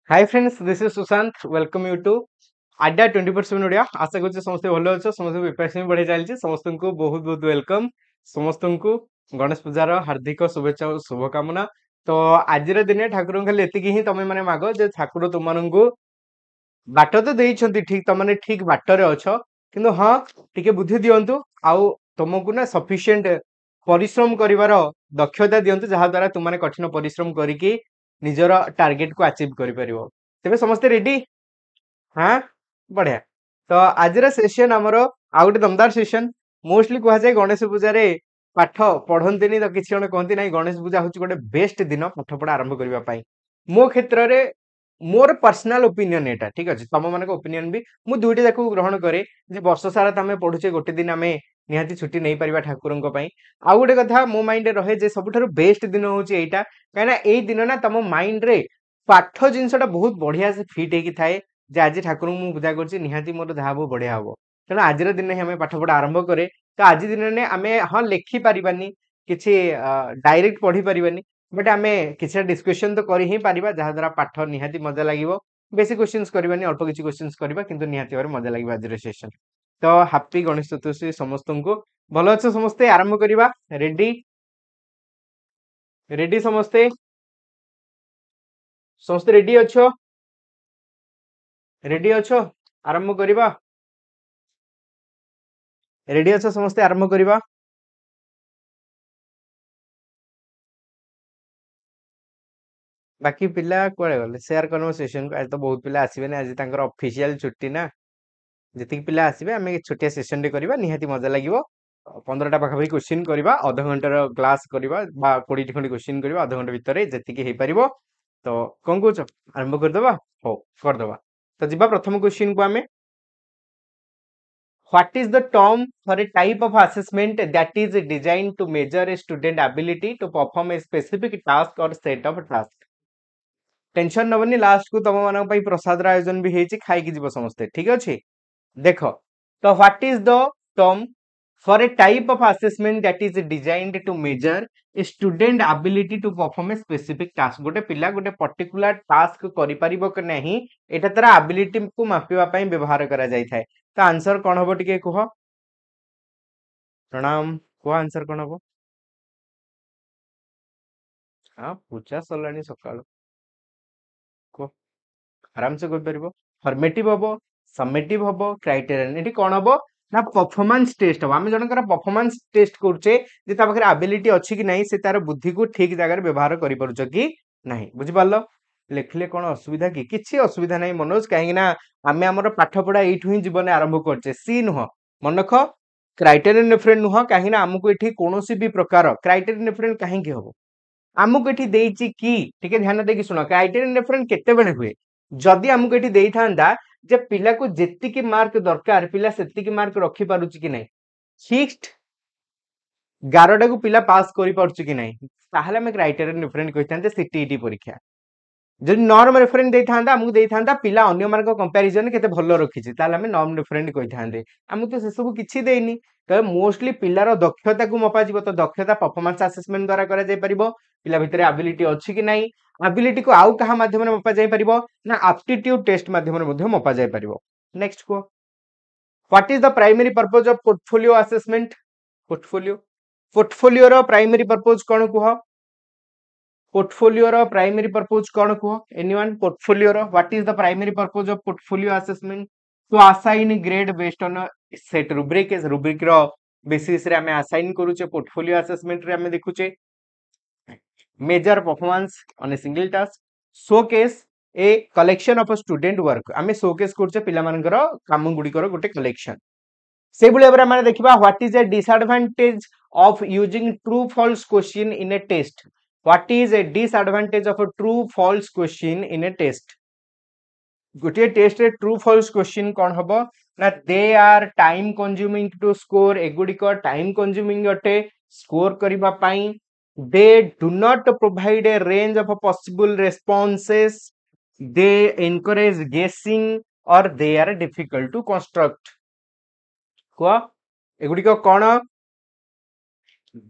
Hi friends, this is Sushant. Welcome you to Adda 20% Odia. आशा करछि समस्त भलो अछ, समस्त प्रिपरेशन बढ़े चलछि, समस्त को बहुत बहुत वेलकम, समस्त को गणेश पूजार हार्दिक शुभेच्छा और शुभकामना। तो आज दिन ठाकुर खाली एतिकी ही तमे माने मागो जे ठाकुर तुमको बाट तो देइछंती ठीक तमने ठीक बाटरे अछ किंतु हाँ टिके बुद्धि दियंतु आउ तुमको ना सफिशिएंट परिश्रम करिवार दक्षता दियंतु जहा द्वारा तुमने कठिन परिश्रम करिकी निजर टार्गेट को अचीव करि परिबो। तेबे समस्त रेडी? हाँ बढ़िया। तो आज सेशन आमर आ गोटे दमदार सेशन मोस्टली कह जाए गणेश पूजा पाठ पढ़ंती तो किसी जन कहती ना गणेश पूजा हूँ गोटे बेस्ट दिन पाठ पढ़ा आरंभ करने मो क्षेत्र में मोर पर्सनाल ओपिनियन एटा ठीक अच्छे तुम मान ओपिनियन भी मुझे दुईटा जाक ग्रहण करे वर्ष सारा तो आम पढ़ुचे गोटे दिन आम निहाती छुट्टी नहीं पारिबा ठाकुर आउ गोटे कथा मो माइंड रहे जे सबुठारु बेस्ट दिन हूँ एटा कहीं दिन ना तुम माइंड रे पाठ जिनसटा बहुत बढ़िया से फिट होगी थाए जे आज ठाकुर मु पूजा करछि निहाती मोर जहा हबो बढ़िया हबो तेणु आज दिन ही आम पाठ पढ़ा आरंभ करे तो आज दिन में आम हाँ लिखि पारिबानी किछि डायरेक्ट पढ़ी पारिबानी बट आम किसी डिस्कशन तो कर ही पारिबा जहा द्वारा पाठ निहाती मजा लागिवो बेसी क्वेश्चंस करबानी अल्प किछि क्वेश्चंस करबा किंतु निहाती भाबरे मजा लागिबा आज सेशन। तो हैप्पी गणेश चतुर्थी समस्त को भलो अच्छे समस्ते आरंभ करबा रेडी रेडी समस्ते समस्ते रेडी अच्छो रेडी अच्छो आरंभ करबा रेडी अच्छो समस्ते आरंभ करबा बाकी पिला कुआडे गले शेयर करनो सेशन को आज तो बहुत पिला आसीबे आज तांकर ऑफिशियल छुट्टी ना जति पिला आसीबे आमे छोटिया सेशन रे करबा निहाती मजा लागिवो 15टा पाखापाखि क्वेश्चन करबा आधा घंटार क्लास करबा बा 20 खंडी क्वेश्चन करबा आधा घंटा भितर जति के हे परिबो तो कोन कहउछ आरंभ कर दबा हो कर दबा। तो जिबा प्रथम क्वेश्चन को आमे what is the term for a type of assessment that is designed to measure a student ability to perform a specific task or set of tasks tension नबनी लास्ट को तुम मान प्रसाद आयोजन भी होती खाई जीव समस्ते ठीक अच्छे देख तो what is the term for a type of assessment that is designed to measure a student ability to perform a specific task गोटे पिला गोटे पर्टिकुलर टास्क करि परिबो कि नहीं एटा तार एबिलिटी को मापिबा पई व्यवहार करा जाय थाए। तो आंसर कोन हबो टिके कुह प्रणाम कुह आंसर कोन हबो हां पूछा सलानी सकाळ को आराम से कर फॉर्मेटिव हम समेटिव हम क्राइटेरियन ये कौन हम ना परफॉर्मेंस टेस्ट हम आम जनकर परफॉर्मेंस टेस्ट करुचे पाखे एबिलिटी अच्छी कि नहीं से तार बुद्धि को ठीक जगह व्यवहार कर कि नहीं बुझिपार लिखले कौन असुविधा कि किसी असुविधा नहीं मनोज कहीं आम आम पाठ पढ़ा यू जीवन आरंभ करचे सी नुह मन रख क्राइटेरियन डिफरेंट नुह कहीं आमको ये कौन भी प्रकार क्राइटेरियन डिफरेंट कहीं हम आमको ये देइछि कि टिके ध्यान देकी सुन क्राइटेरियन डिफरेंट केतेबेले हुए जदि आमको ये देइथांदा जे पिला को जेतिकी मार्क दरकार पिला सेतिकी मार्क रखि पारुछि कि नहीं फिक्स्ड 11टा को पिला पास करि पारुछि कि नहीं ताहले हम क्राइटेरियन डिफरेंट कहिथांते सीटीईटी परीक्षा जदि नॉर्म रेफरेंस देइथांदा आमको देइथांदा पिला अन्य मार्क कंपैरिजन केते भलो रखिछि ताहले हम नॉर्म डिफरेंट कहिथांते आमको तो से सब किछि देइनी तो मोस्टली पिलार दक्षता को मपा जीव तो दक्षता परफॉर्मेंस असेसमेंट द्वारा करा जाय परिबो पिला भितर एबिलिटी अछि कि नहीं एबिलिटी को आउ कहा माध्यम रे मपा जाय परिबो ना एप्टीट्यूड टेस्ट माध्यम रे मध्ये मपा जाय परिबो। नेक्स्ट को what is the primary purpose of portfolio assessment portfolio रो प्राइमरी पर्पस कोन कुह पोर्टफोलियो रो प्राइमरी पर्पस कोन कुह एनीवन पोर्टफोलियो रो what is the primary purpose of portfolio assessment to assign grade based on set rubric रो basis रे हमें असाइन करूचे पोर्टफोलियो असेसमेंट रे हमें देखुचे measure performance on a single task showcase a collection of student work आमे showcase करछे पिला मानकर काम गुडी गोटे कलेक्शन से बुले बरा माने देखिबा what is a disadvantage of using true false question in a test what is a disadvantage of a true false question in a test गोटे टेस्ट रे ट्रू फॉल्स क्वेश्चन कोन हबो ना they are time consuming to score एगुडी को time consuming अटे score करिबा पई they do not provide a range of possible responses they encourage guessing or they are difficult to construct को एगुडी को कोन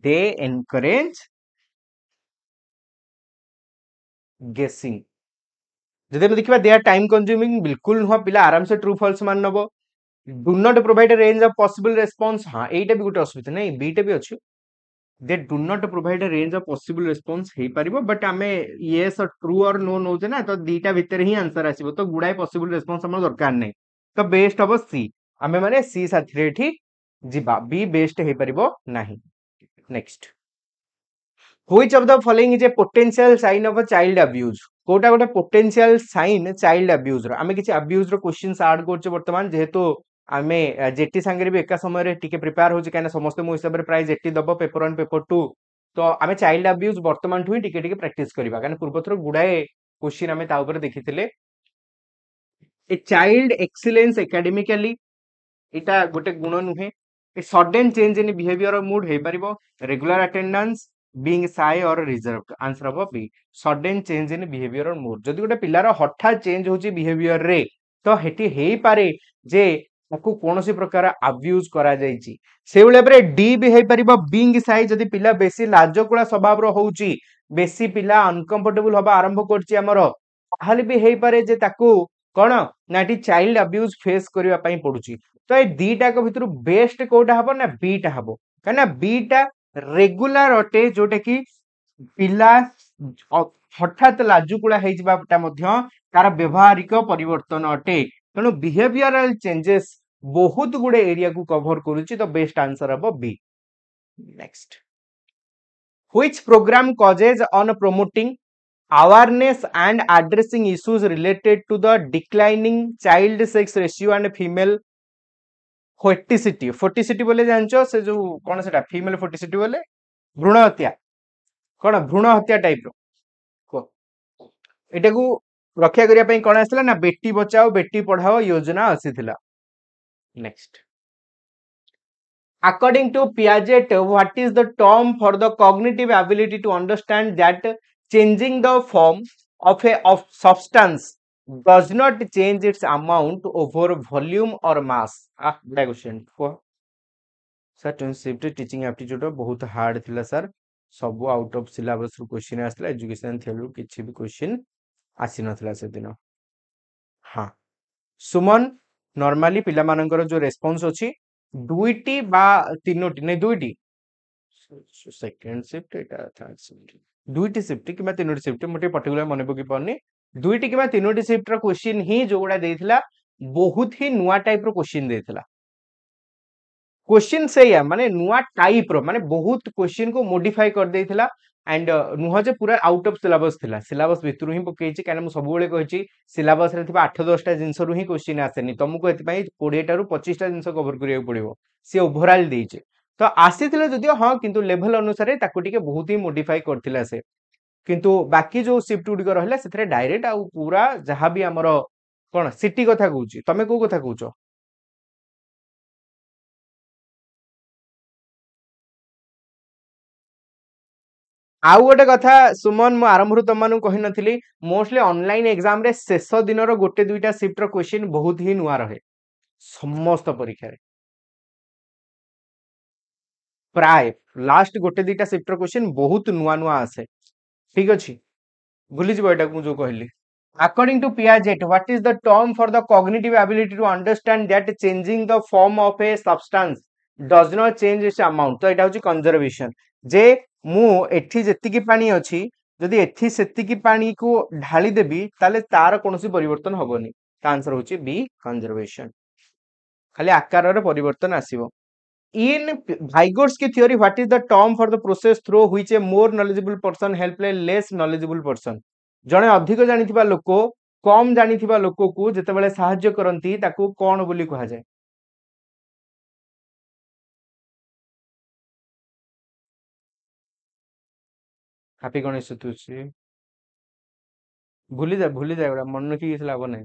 they encourage guessing जदि हम देखिबा दे आर टाइम कंज्यूमिंग बिल्कुल नुह पिला आराम से ट्रू फॉल्स मान नबो do not provide a range of possible response हां एटा भी गुटे असुविधा नहीं बीटा भी अछि they do not provide a range of possible response हे परिबो बट आमे यस और ट्रू और नो नोचे ना तो दीटा भीतर ही आंसर आसीबो तो गुडाय पॉसिबल रेस्पॉन्स हमर दरकार नै तो बेस्ट हबो सी आमे माने सी साथी एठी जिबा बी बेस्ट हे परिबो नाही next Which of the following is a potential sign of a child abuse? कोटा गोटे potential sign child abuse रो आमे किछि abuse रो क्वेश्चंस ऐड करछे वर्तमान जेहेतु आमे जेटी सांगरे भी एका समय रे टिके प्रिपेयर होछि काना समस्त मो हिसाब रे प्राय जेटी दबो पेपर 1 पेपर 2 तो आमे चाइल्ड अब्यूज वर्तमान ठुई टिके टिके प्रैक्टिस करबा काना पूर्व थरो गुडाए क्वेश्चन आमे ता ऊपर देखिथिले ए चाइल्ड एक्सीलेंस एकेडमिकली इटा गोटे गुण नुहे a sudden change in behaviour mood हे परिबो रेगुलर अटेंडेंस बीइंग शाय और reserved answer of B sudden change in behaviour mood जदि गोटे पिलार हठात चेंज होची बिहेवियर रे तो हेटी हेई पारे जे ताकू कोनोसी प्रकार अब्यूज करा जाईची से बेले परे डी भी हे परिबो बीइंग शाय जदि पिला बेसी लाजकुला स्वभाव रो होउची बेसी पिला अनकंफर्टेबल होबा आरंभ करची हमरो ताहाले भी हेई पारे जे ताकू कोन नाटी चाइल्ड अब्यूज फेस करिवा पई पडुची तो ये दीटा को भितर बेस्ट कोटा हबो ना बीटा हबो कना बीटा रेगुलर अटे जोटे की पिला हठात लाजुकुला हे जिबाटा मध्य तार व्यवहारिक परिवर्तन अटे तेणु बिहेवियरल चेंजेस बहुत गुडे एरिया को कवर करूची तो बेस्ट आंसर हबो B next which program causes on promoting awareness and addressing issues related to the declining child sex ratio and female फोर्टिसिटी बोले जानचो से जो कौन सेटा फीमेल फोर्टिसिटी बोले भ्रूण हत्या कौन भ्रूण हत्या टाइप रो एटा को रक्षा करिया पई कोन आसिला ना बेटी बचाओ बेटी पढ़ाओ योजना आसीथिला next according to Piaget what is the term for the cognitive ability to understand that changing the form of a of substance does not change its amount over volume or mass bad question sir 26 teaching aptitude बहुत hard थिला sir सब out of syllabus रो question आसला education थेलु किछि भी question आसी नथला से दिन हां सुमन नॉर्मली पिला मानकर जो रेस्पॉन्स अछि दुईटी बा तीनोटी नै दुईटी सेकंड शिफ्ट एटा थर्ड शिफ्ट दुईटी शिफ्ट किबा तीनोटी शिफ्ट मोटे पर्टिकुलर मन पकि पड़नी दुईटी किबा तीनोटी शिफ्ट रो क्वेश्चन ही जो गुडा देथिला बहुत ही नुवा टाइप रो क्वेश्चन देथिला क्वेश्चन से या माने नुआ टाइप रो माने बहुत क्वेश्चन को मॉडिफाई कर देथिला एंड नुह जे पूरा आउट ऑफ सिलेबस थिला सिलेबस भितरु ही पकेछि काने हम सब बेले कहिछि सिलेबस रे थिबा 8 10 टा जिंस रु ही क्वेश्चन आसेनी तुमको एति पई 20 टा रु 25 टा जिंस कवर करिया पड़िबो से ओवरऑल देइछे तो आसीथिले जदियो हां किंतु लेवल अनुसार ताको टिके बहुत ही मॉडिफाई करथिला से किंतु बाकी जो शिफ्ट गुडी रहला सेथरे डायरेक्ट आ पूरा जहां भी हमरो कोन सिटी कथा कहूची तमे को कथा कहूचो आउ गोटे कथा सुमन मु आरंभ तुम मानू कहि नथिली मोस्टली ऑनलाइन एग्जाम रे शेष दिन रो गोटे दुईटा शिफ्ट रो क्वेश्चन बहुत ही नुआ रहे समस्त परीक्षा रे प्राय लास्ट गोटे दुईटा शिफ्ट रो क्वेश्चन बहुत नुआ नुआ आसे ठीक अछि भूली जबो एटा को जो कहली according to Piaget what is the term for the cognitive ability to understand that changing the form of a substance does not change its amount तो एटा होची कंजर्वेशन जे मु एठी जेतिकी पानी अछि जदि एठी सेतिकी पानी को ढाली देबी ताले तार कोनोसी परिवर्तन होबनी ता आंसर होची बी कंजर्वेशन खाली आकार रे परिवर्तन आसीबो in Vygotsky theory what is the term for the process through which a more knowledgeable person help a less knowledgeable person जणे अधिक जानिथिबा लोक कम जानिथिबा लोक को जेतेबेले सहाय्य करंती ताकू कोन बोली कहा जाय हैप्पी गणेश चतुर्थी भूली जा मन रखी किछ लाभ नै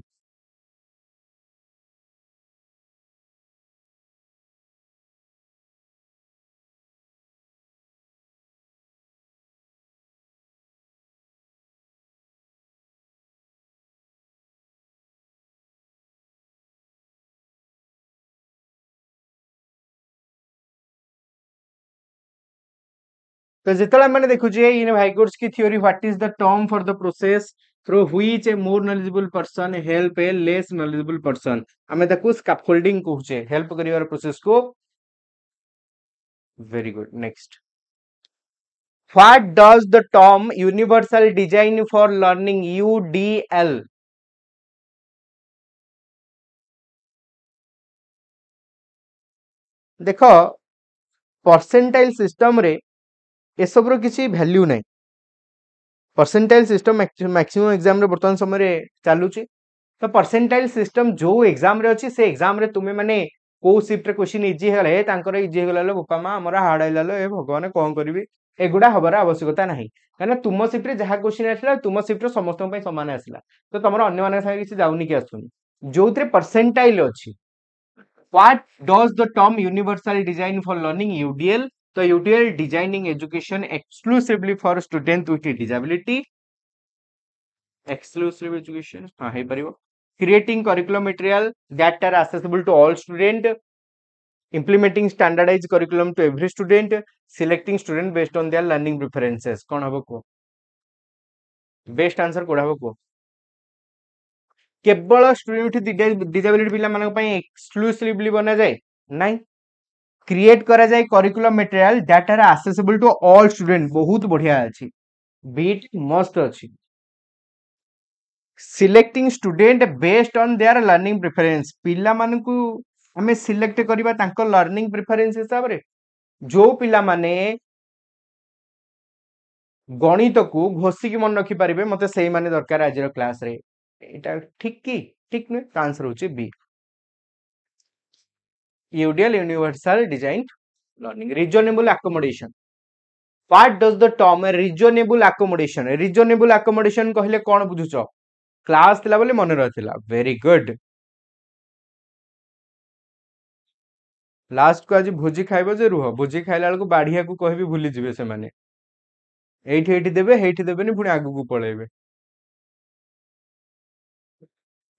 तो जितला मैंने देखु जे इन Vygotsky theory what is the term for the process through which a more knowledgeable person help a less knowledgeable person आमे ताकू स्कैफोल्डिंग कहूचे हेल्प करिवार प्रोसेस को very good next what does the term universal design for learning UDL देखो percentile system रे एसब्र किसी value नहीं percentile system maximum exam रे वर्तमान समय रे चालुची तो परसेंटाइल सिस्टम जो एग्जाम रे अछि से एग्जाम रे तुमे माने को शिफ्ट रे क्वेश्चन इजी हेले तांकर इजी हेगला बोपा मा हमरा हार्ड आइलालो ए भगवान कोन करबी एगुडा हबार आवश्यकता नाही काना तुम शिफ्ट रे जहा क्वेश्चन आसला तुम शिफ्ट रे समस्त पय समान आसला तो तमरो अन्य माने संगे किसी जाउनी कि आसुनी जोतरे परसेंटाइल अछि what does the term universal design for learning UDL तो UDL designing education exclusively for student with disability exclusive education हाँ है परिवो creating curriculum material that are accessible to all student implementing standardized curriculum to every student selecting student based on their learning preferences कौन हबो को best answer code हबो को केवल student with disability पिला मानक पय एक्सक्लूसिवली बना जाए नहीं क्रिएट करा जाए curriculum material that are accessible to all student बहुत बढ़िया अछि बीट मस्त अछि selecting student based on their learning preference पिला मानकू हमें सिलेक्ट करबा तांको लर्निंग प्रेफरेंस हिसाब रे जो पिला माने गणित को घोषिक मन रखी पारिबे मते सेही माने दरकार आज क्लास रे एटा ठीक की ठीक न आंसर होची B UDL universal design learning reasonable accommodation what does the term reasonable accommodation कहले कोन बुझुचो क्लास थिला बोले मन रहथिला वेरी गुड लास्ट को आज भोजी खाइबो जे रुह भोजी खाइला बेलको बाढ़िया को कहबी भूली जिवे से माने एठी एठी देबे हेठी देबेनी पुनी आगु को पळेबे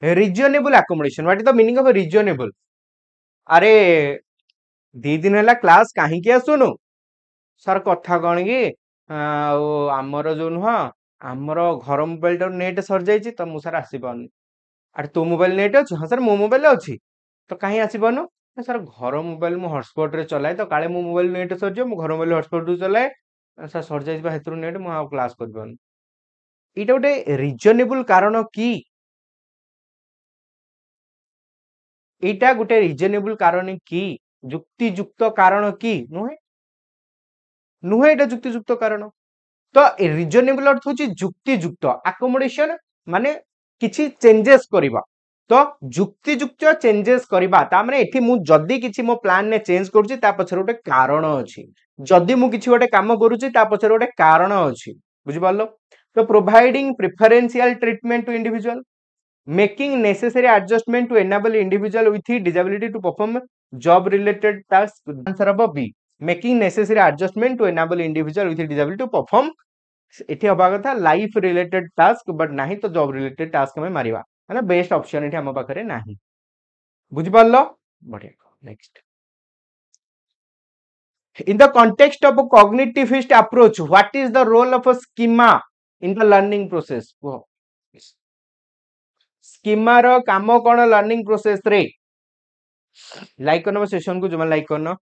reasonable accommodation what is the meaning of reasonable अरे दी दिन हैला क्लास काहे के आसुनु सर कथा कौन कि आमर जो नुह आमर घर मोबाइल टा नेट सर जाइए तो मुझे सर आसी पानी अरे तो मोबाइल नेट अच्छी हाँ सर मो मोबाइल अच्छी तो कहीं आसपारनु सर घर मोबाइल मु हॉटस्पॉट रे चलाए तो काले मो मोबाइल नेट सर जो घर मोबाइल हॉटस्पॉट रू चलाए सर सर जाइए हेतु नेट मु क्लास कर पानी इटा गोटे रिजनेबल कारण कि एटा गोटे रिजनेबल कारण कि युक्तियुक्त कारण कि नुहे नुहे एटा युक्तियुक्त कारण तो रिजनेबल अर्थ होची युक्तियुक्त अकोमोडेशन माने किछि चेंजेस करिबा तो युक्तियुक्त चेंजेस करिबा ता माने एठी मु जदी किछि मो प्लान ने चेंज करूची ता पछर गोटे कारण अछि जदी मु किछि गोटे काम करूची ता पछर गोटे कारण अछि बुझि पालो तो providing preferential treatment to individual making necessary adjustment to enable individual with disability to perform job related tasks answer of B making necessary adjustment to enable individual with disability to perform एठी हबा कथा life related task but नाही तो job related task में मारिबा माने best option एठी हम पाखरे नाही बुझि पारलो बढ़िया next in the context of a cognitivist approach what is the role of a schema in the learning process schema रो काम कोन लर्निंग प्रोसेस रे लाइक करनो सेशन को जमा लाइक करनो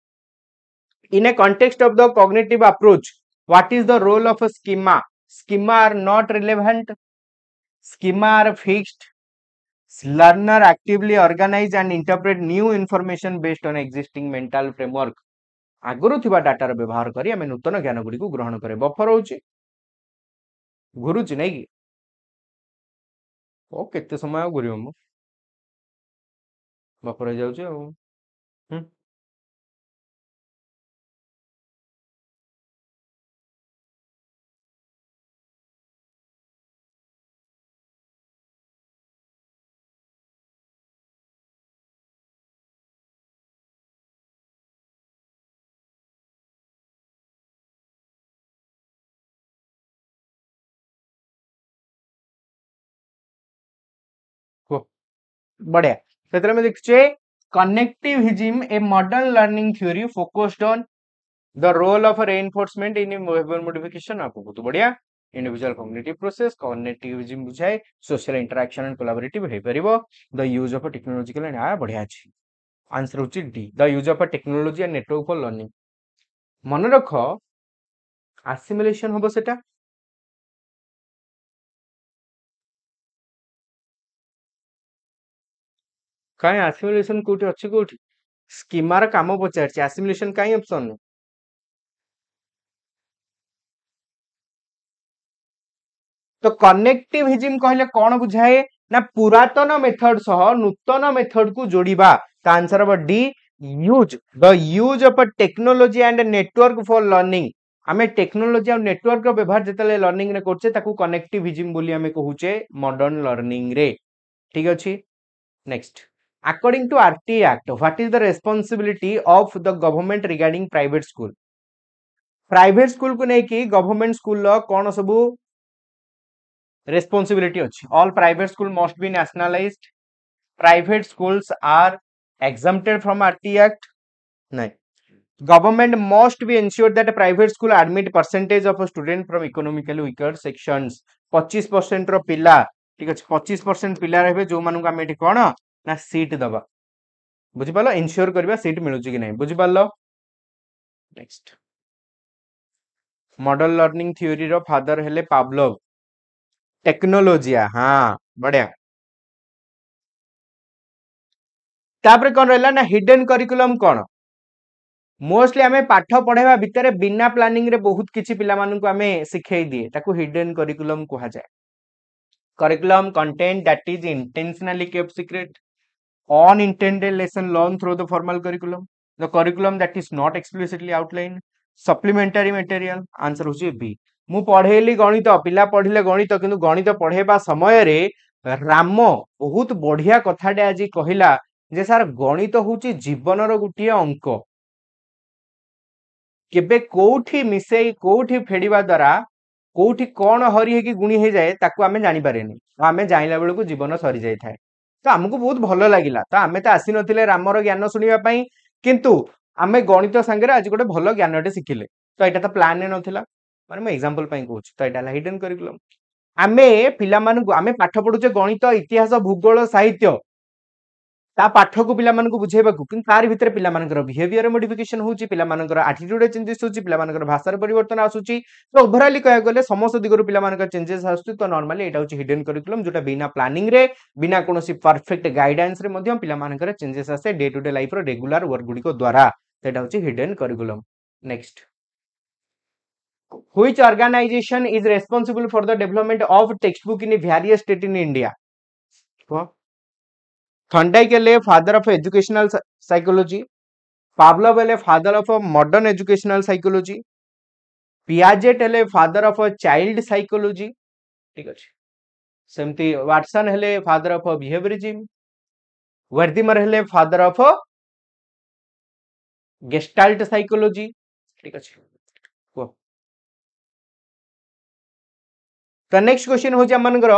in a context of the cognitive approach what is the role of a schema are not relevant schema are fixed learner actively organize and interpret new information based on existing mental framework आगुरु थिबा data रो व्यवहार करी हमें नूतन ज्ञान गुडी को ग्रहण करे buffer होची घुरुची नै कि ओ केते समय घुरियो मु बफर जाउची आ बढ़िया क्षेत्र में देखिए connectivism a modern learning theory focused on the role of reinforcement in behaviour modification आपको बहुत बढ़िया इंडिविजुअल कॉग्निटिव प्रोसेस कॉग्निटिविज्म बुझाए सोशल इंटरैक्शन एंड कोलैबोरेटिव हे परिबो the use of technological and बढ़िया अछि आंसर होची D the use of technology and network for learning मन रख आसिमुलेशन हबो सेटा काई आसिमुलेशन कोठी अछि कोठी स्कीमार काम पचारछि आसिमुलेशन काई ऑप्शन तो कनेक्टिविज्म कहले कौन बुझाए ना पुरातन मेथड सह नूतन मेथड को जोड़िबा ता आंसर अब D use the use of technology and network for learning आमे टेक्नोलॉजी और नेटवर्क रो व्यवहार जतले लर्निंग रे करछे ताकू कनेक्टिविज्म बोली आमे कहूचे मॉडर्न लर्निंग रे ठीक अछि next according to RT Act what is the responsibility of the government regarding private school को नेकी गवर्नमेंट स्कूल लो कोन सबु responsibility ଅଛି all private school must be nationalized private schools are exempted from RT Act nahi government must be ensured that a private school admit percentage of a student from economically weaker sections 25% रो पिला ठीक अछि 25% पिला रहबे जो मानु का मेठी कोन ना seat दबा बुझि पालो इंश्योर करबा सीट मिलुची कि नहीं बुझि पालो नेक्स्ट मॉडल लर्निंग थ्योरी रो फादर हेले पावलोव टेक्नोलॉजिया हाँ बढ़िया तापर कौन रहला ना हिडन करिकुलम कौन मोस्टली आमे पाठ पढ़ेवा भितरे बिना प्लानिंग रे बहुत किछि पिला मानु को आमे सिखै दिए ताकू हिडन करिकुलम कहा जाय curriculum content that is intentionally kept secret unintended lesson learned through the formal curriculum the curriculum that is not explicitly outlined supplementary material answer होची बी मु पढेली गणित पिला पढिले गणित किंतु गणित पढेबा समय रे राम बहुत बढ़िया कथाटे आज कहिला जे सार गणित होची जीवन रो गुटिए अंक केबे कोठी मिसेई कोठी फेडिबा द्वारा कोठी कोन हरि हे कि गुणी हे जाए ताकू आमे जानि पारेनी आमे जानिला बेले को जीवन सरी जाय थाए तो हमको बहुत भल लगिला तो आमे तो आसी नथिले रामर ज्ञान सुनिबा पई किंतु आमे गणित संगे आज गोटे भल ज्ञानटे शिखिले तो एटा तो प्लान ने नथिला माने मैं एग्जांपल पई कहूची तो एटा हिडन करिकुलम आमे पिला मानु आमे पाठ पढुचे गणित इतिहास भूगोल साहित्य ता पाठ को पिला मानक बुझेबा को किन तार भितर पिला मानकर बिहेवियर मॉडिफिकेशन होची पिला मानकर एटीट्यूड चेंजेस होची पिला मानकर भाषार परिवर्तन आसुची तो ओवरऑल कहया गले समस्त दिगरु पिला मानकर चेंजेस आसुची तो नॉर्मली एटा होची हिडन करिकुलम जोटा बिना प्लानिंग रे बिना कोनोसी परफेक्ट गाइडेंस रे मध्यम पिला मानकर चेंजेस आसे डे टू डे लाइफ रो रेगुलर वर्क गुडी को द्वारा एटा होची hidden curriculum next which organization is responsible for the development of textbook in various state in India Thorndike is father of educational psychology. Pavlov is father of modern educational psychology. Piaget is father of child psychology. ठीक अछि सेमती Watson हेले father of behaviourism वर्दिमर हेले father of gestalt psychology ठीक अछि को तो next question हो जे मनकर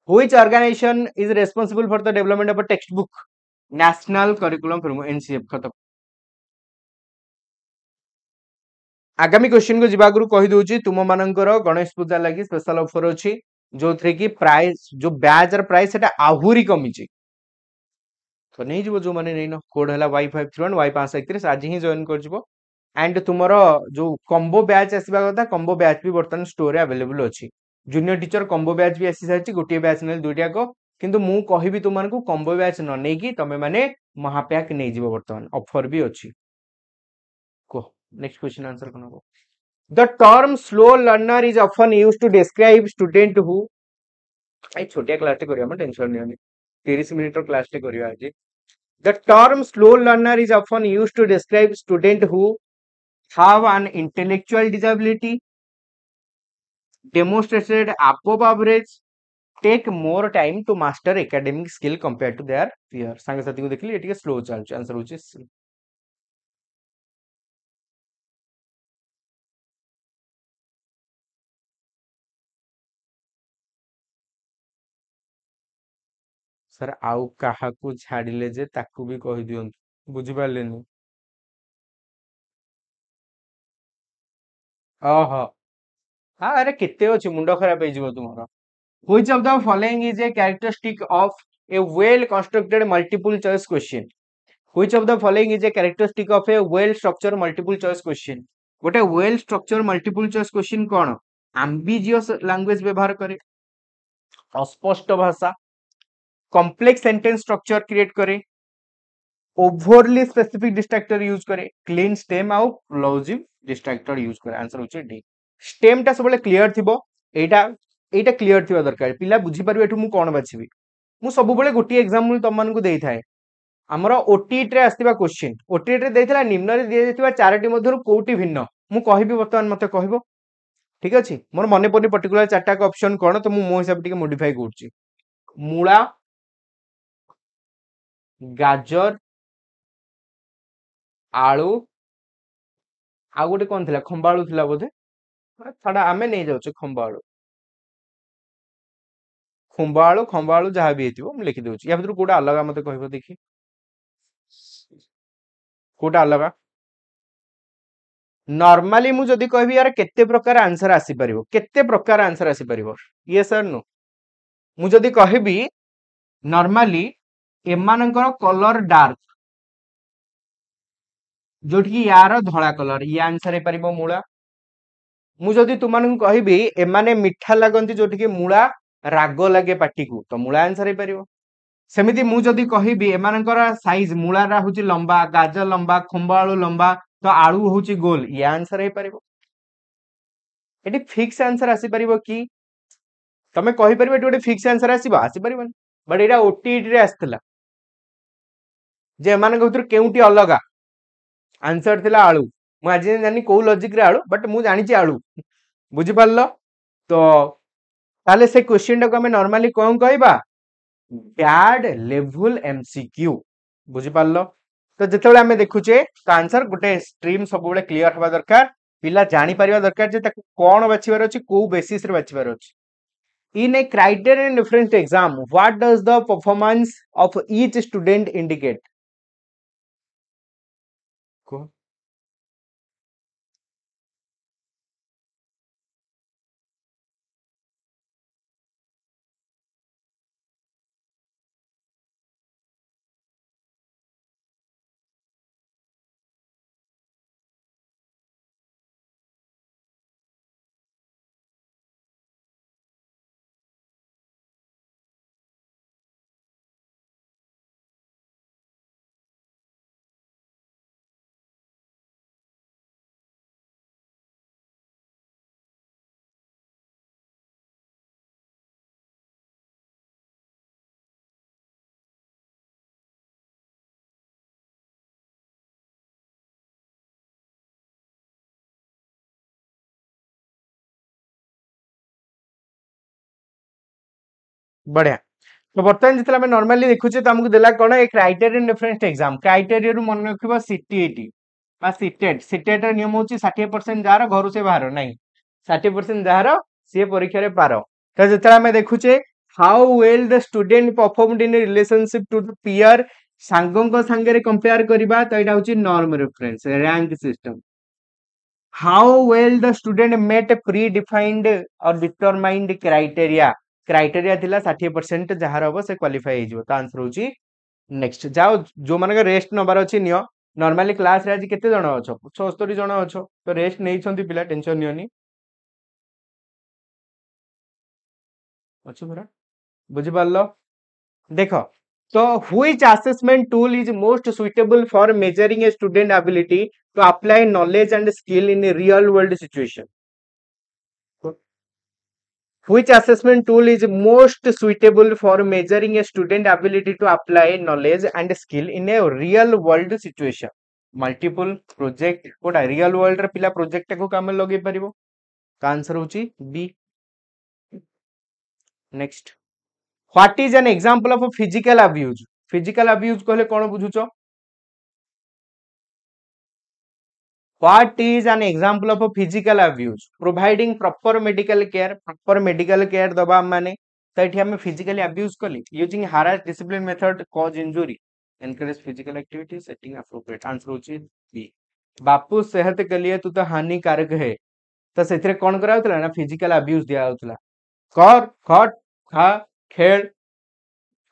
which organization is responsible for the development of a textbook national curriculum framework NCF खत्म आगामी क्वेश्चन को जिबा गुरु कहि दोची तुम मानकर गणेश पूजा लागि स्पेशल ऑफर अछि जो थ्रे की प्राइस जो बैच र प्राइस सेटा आहुरी कमी छि तो नहीं जिवो जो माने नैनो कोड हला Y531 Y531 आज ही जॉइन कर जिवो एंड तुमरो जो कॉम्बो बैच आसीबा कथा कॉम्बो बैच भी बर्तन स्टोर रे अवेलेबल अछि जूनियर टीचर कॉम्बो बैच भी आसी साइछि गोटे बैच नेल दुइटा को किंतु मु कहिबी तुमन को कॉम्बो बैच न नै की तमे माने महापैक नै जिवो बर्तन ऑफर भी अछि को next question answer cone The term slow learner is often used to describe student who आई छोटिया क्लास टे करिया म टेंशन नै आनी 30 मिनिट रो क्लास टे करिया आज The term slow learner is often used to describe student who have an intellectual disability demonstrated above average take more time to master academic skill compared to their peer संग साथी को देखली एटिके slow चल answer होची sir आउ काहा को छाडिले जे ताकू भी कहि दियन बुझि पालेनी ओहो हाँ अरे केते अछि मुंड खराब हे जिवो तुमरो which of the following is a characteristic of a well constructed multiple choice question which of the following is a characteristic of a well structure multiple choice question गोटे well structure multiple choice question कोन ambiguous language व्यवहार करे अस्पष्ट भाषा complex sentence structure create करे overly specific distractor use करे clean stem आउ plausible distractor use करे आंसर होचे डी स्टेम टा सबले क्लियर थिबो एटा एटा क्लियर थिबा दरकार पिला बुझी परबे एठु मु कोन बाछिबी मु सब बेले गोटी एग्जांपल तम मानकु देई थाए हमर ओटीईटी रे आस्तिबा क्वेश्चन ओटीईटी रे देइथिला निम्न रे दिए जेतिबा चारटी मध्यरु कोउटी भिन्न मु कहिबी वर्तमान मते कहबो ठीक अछि मोर मने पनी पर्टिकुलर चारटा का ऑप्शन कोन तो मु मो हिसाब टिके मॉडिफाई करछि मूला गाजर आलू आ गोटे कोन थिला खंबाळू थिला बोधे छाड़ा आमे नहीं जाउछे खंबाळू खंबाळू खंबाळू जहा भी हेतिबो मु लिखि देउछि या भीतर कोडा अलगा मते कहबो देखि कोडा अलगा नॉर्मली मु जदी कहबी यार केते प्रकार आंसर आसी परिबो केते प्रकार आंसर आसी परिबो यस और नो मु जदी कहबी नॉर्मली एमानकर कलर डार्क जोठी यार धळा कलर ये आंसर हे परिबो मूला मु जदी तुमानन कहबी एमाने मिठा लागंती जोठी के मूला राग लागे पाटी को तो मूला आंसर हे परिबो सेमिति मु जदी कहबी एमानकर साइज मूला रा होची लंबा गाजर लंबा खंबाळू लंबा तो आलू होची गोल ये आंसर हे परिबो एटी फिक्स आंसर आसी परिबो कि तमे कहि परिबो एटी गोटे फिक्स आंसर आसी परिबो बट एटा ओटीईटी रे आस्थिला जे एमानक भितर केउटी अलगा आंसर थिला आलू मु आज जानि को लॉजिक रे आलू बट मु जानि छि आलू बुझि पारलो तो ताले से क्वेश्चन को हमें नॉर्मली कोन कहबा बैड लेवल एमसीक्यू बुझि पारलो तो जेतेबेले हमें देखुचे तो आंसर गोटे स्ट्रीम सब बेले क्लियर हवा दरकार पिला जानि परिबा दरकार जे ताको कोन बाछिबार अछि को बेसिस रे बाछिबार अछि in a criterion referenced exam what does the performance of each student indicate को बढ़िया तो बर्तमान जितला में नॉर्मली देखुचे तो हमको देला कोन एक क्राइटेरियन रेफरेंस एग्जाम क्राइटेरिया रु मन रखिबो सीटीईटी बा सीटेट सीटेट र नियम होची 60% जार घर से बाहर नहीं 60% जार से परीक्षा रे पार तो जितला में देखुचे how well the student performed in relationship to the peer सांगों को संगे रे कंपेयर करबा तो एटा होची norm reference rank system how well the student met predefined or determined criteria थिला 60% जहार हबो से क्वालिफाई हे जिवो त आंसर होची नेक्स्ट जाओ जो माने के रेस्ट नंबर अछि नियो नॉर्मली क्लास रे आज केते जण अछो 76 जण अछो तो रेस्ट नै छंती पिला टेंशन नियोनी अछि बरा बुझि पारलो देखो तो which assessment tool is most suitable for measuring a student ability to apply knowledge and skill in a real world situation which assessment tool is most suitable for measuring a student ability to apply knowledge and skill in a real world situation multiple project Kota real world रे पिला project को काम लगे परिबो का answer होची B next What is an example of a physical abuse? Physical abuse कहले कोन बुझुचो? What is an example of a physical abuse? Providing proper medical care. Proper medical care दबा माने तो एठी हमें physically abuse कली using harass discipline method cause injury. Encourage physical activity setting appropriate. Answer होची B. बापू सेहत के लिए तू तो हानिकारक है तो से कौन करा ना फिजिकल अब्यूज दिया कर खट खा खेल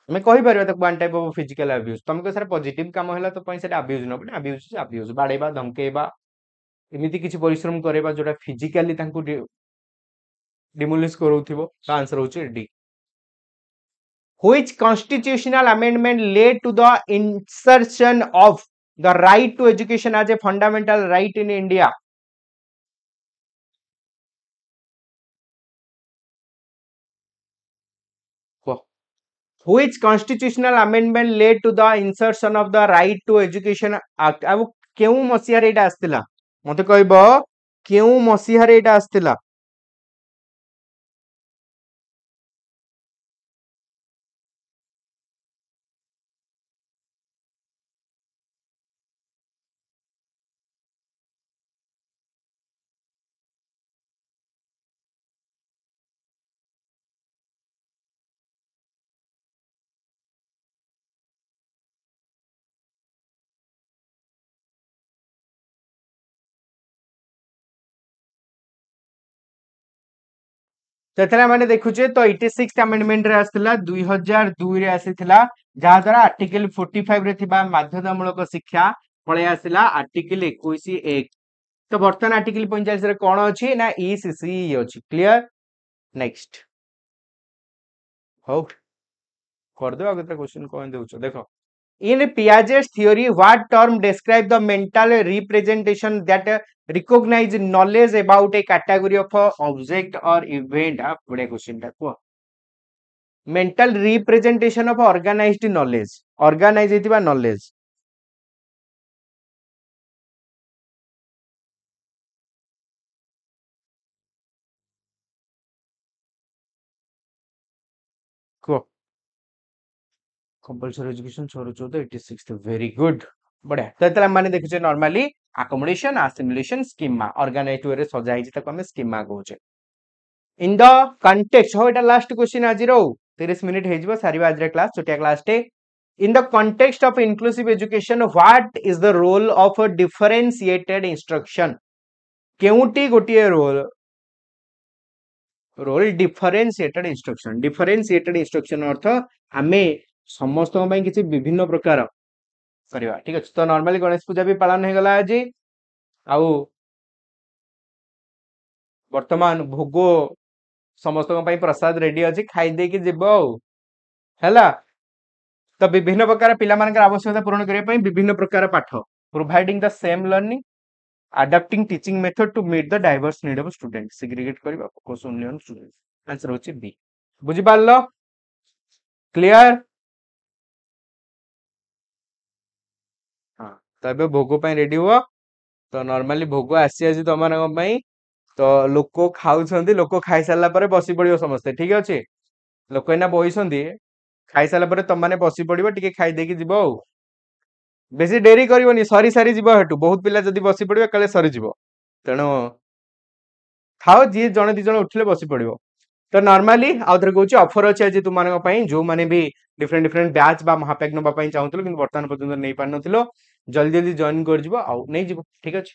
मैं कहि परिबा त one type of physical abuse तुमको सर पॉजिटिव काम होला तो पई सेटा अब्यूज न बट अब्यूज बाड़ेबा धमकेबा एमिति किछि परिश्रम करेबा जोटा फिजिकली तांको डिमोलिश करूथिबो तो आंसर होची D which constitutional amendment led to the insertion of the right to education as a fundamental right in India? Which constitutional amendment led to the insertion of the right to education act? अब केउ मसिया रे एटा आस्तिला मते कहबो केउ मसिया रे एटा आस्तिला सेथरा माने देखुचे तो 86th amendment रे आस्तिला 2002 रे आसीथिला जहा द्वारा आर्टिकल 45 रे थिबा बाध्यतामूलक शिक्षा पळे आसिला आर्टिकल 21 1 तो वर्तमान आर्टिकल 45 रे कोन अछि ना ईसीसी अछि क्लियर नेक्स्ट हो कर दो आगे क्वेश्चन कोन देउछो देखो in Piaget's theory what term describe the mental representation that recognize knowledge about a category of a object or event बड़े क्वेश्चन टा को mental representation of organized knowledge organize हेतिबा knowledge को compulsory education 6 86 very good बढ़िया तो एतला माने देखुचे normally accommodation assimilation schema organized way रे सजा हिची ताको हमें schema कहूचे in the context हो एटा लास्ट क्वेश्चन आज रो 30 मिनिट हे जिवो सारी आज रे क्लास छोटिया क्लास टे in the context of inclusive education what is the role of a differentiated instruction केउटी गोटिए रोल डिफरेंशिएटेड इंस्ट्रक्शन अर्थ आमे समस्त पई किछि विभिन्न प्रकार करबा ठीक अछि तो नॉर्मली गणेश पूजा भी पालन हे गला आज आउ वर्तमान भोगो समस्त पई प्रसाद रेडी अछि खाइ दे कि जिवो हैला तो विभिन्न प्रकार पिला मानकर आवश्यकता पूर्ण करिया पई विभिन्न प्रकार पाठ providing the same learning adapting teaching method to meet the diverse need of student segregate करिबा focus only on student answer होची बी बुझि पारलो क्लियर हां तबे भोगो पई रेडी हुआ तो नॉर्मली भोगो आसी आसी तमन पई तो लोको खाउछंदी लोको खाइ साला परे बसी पड़ियो समस्त ठीक अछि लोको एना बहिसंदी खाइ साला परे तमने बसी पड़िबो टिके खाइ देकी जिवो बेसी डेरी करिवनी सरी सारी जीव हेटु बहुत पिला जदी बसी पड़िबे कले सरी जीव तेणु खाओ जी जणे दी जणे उठले बसी पड़िबो तो नॉर्मली आउथर कहूची ऑफर अछि आज तुम मानक पई जो माने भी डिफरेंट डिफरेंट बैच बा महापैक नबा पई चाहुतलो किंतु वर्तमान पर्यंत नै पार नथिलो जल्दी जल्दी जॉइन कर जीवो आ नै जीवो ठीक अछि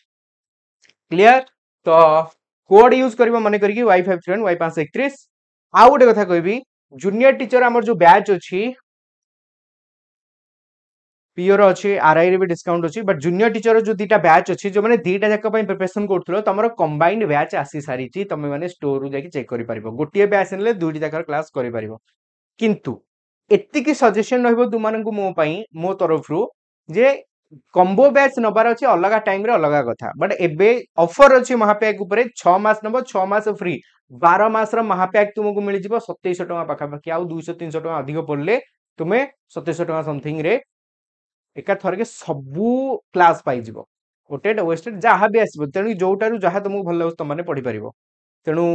क्लियर तो कोड यूज करबो माने करी वाई5 फ्रेंड वाई531 आ गोटे कथा कहबी जूनियर टीचर हमर जो बैच अछि पीओर अच्छी आरआई रे भी डिस्काउंट अच्छी बट जूनियर टीचर जो दीटा बैच अच्छी जो मैंने दीटा जाक प्रिपरेशन करथलो तमरो कंबाइंड बैच आसी सारी तमे माने स्टोर रु जाके चेक करि परिबो गोटिए बैच नेले दुईटी जाकर क्लास करि परिबो किंतु एतिकी सजेशन रहबो तुमानकु मो पई मो तरफ रु जे कॉम्बो बैच नबार अछि अलगा टाइम रे अलगा कथा बट एबे ऑफर अछि महापैक ऊपर 6 मास नबो 6 मास फ्री 12 मास रो महापैक तुमको मिल जिवो 2700 टका पाखा पाखी आ 200 300 टका अधिक पड़ले तुमे 2700 टका समथिंग रे एका थरके सबु क्लास पाई जिवो ओटेट ओएसटेट जहा भी आसीबो तेनु जोटारु जहा तुमको भल लागो तमने पढी परिबो तेनु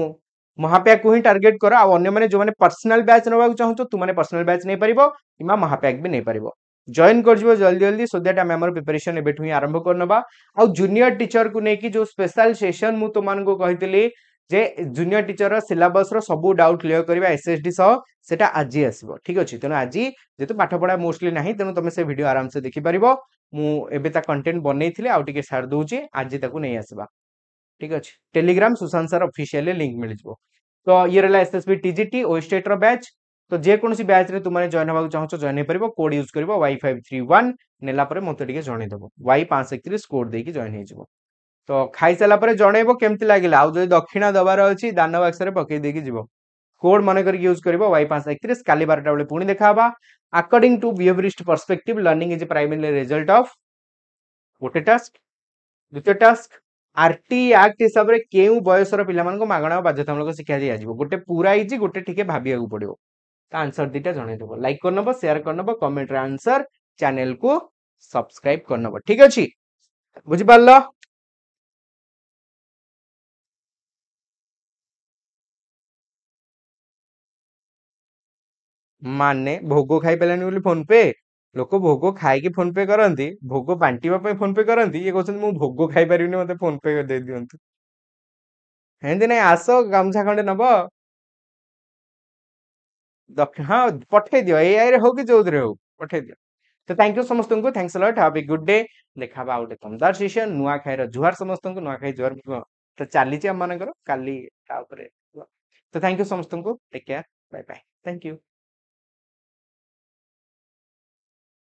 महापैक को ही टारगेट करो आ अन्य माने जो माने पर्सनल बैच नबाक चाहतो तु माने पर्सनल बैच नै परिबो किमा महापैक भी नै परिबो जॉइन कर जिवो जल्दी जल्दी सो दैट हमर प्रिपरेशन एबेठु ही आरंभ करनबा आ जूनियर टीचर को नै कि जो स्पेशल सेशन मु तो मान को कहितली जे जूनियर टीचर सिलेबस रो सब डाउट क्लियर करबा एसएसडी सह सेटा आजी आसीबो ठीक अछि तेनु आजी जेतु पाठ पढा मोस्टली नाही तेनु तमे से वीडियो आराम से देखि परिबो मु एबे ता कंटेंट बनेइथिले आ टिके सार दोउची आजी ताकू नै आसीबा ठीक अच्छे Telegram Sushant sir official link मिल जाव तो ये रहा एसएसबी टीजीटी ओस्टेट रो बैच तो जेकोसी बैच रे तुमने जॉइन होगा चाहो जॉइन हो परिबो कोड यूज करबो y531 नेला परे मते टिके जणे देबो y531 कोड देकी जॉइन हे जबो तो खाई साला परे जणेबो केमति लागिला आ जदि दक्षिणा दबार अछि दान बक्स रे पकई देकी जीवो कोड मन कर यूज करबो y531 काली 12टा बेले पुणी देखाबा according to behaviourist perspective learning is primary result of गोटे टास्क द्वितीय टास्क आरटी एक्ट हिसाब रे केउ बयसर पिला मानको मागणा बाध्यतामूलक शिक्षा दिया जिवो गोटे पूरा इजी गोटे ठीके भाबिया पड़िबो तो आंसर दीटा जणे देबो लाइक करनबो शेयर करनबो कमेंट रे आंसर चैनल को सब्सक्राइब करनबो ठीक अछि बुझि पारलो माने भोग खाई पेलानी बोली फोन पे लोक भोग खाई फोन पे करती भोग बांटिबा फोन पे करती ये कहते मु भोग खाई पारिनी मते फोन पे दे दियंतु हेंदी नहीं आस गामछा खंडे नब दक्षिण हाँ पठे दियो एआई रे हो कि जोधरे हो पठे दियो तो थैंक यू समस्त को thanks a lot have a good day देखा बा आउटे दमदार सेशन नुआ खाइर जुहार समस्त को नुआ खाई जुहार तो चली हम मानकर काली तो थैंक यू समस्त को take care bye bye thank you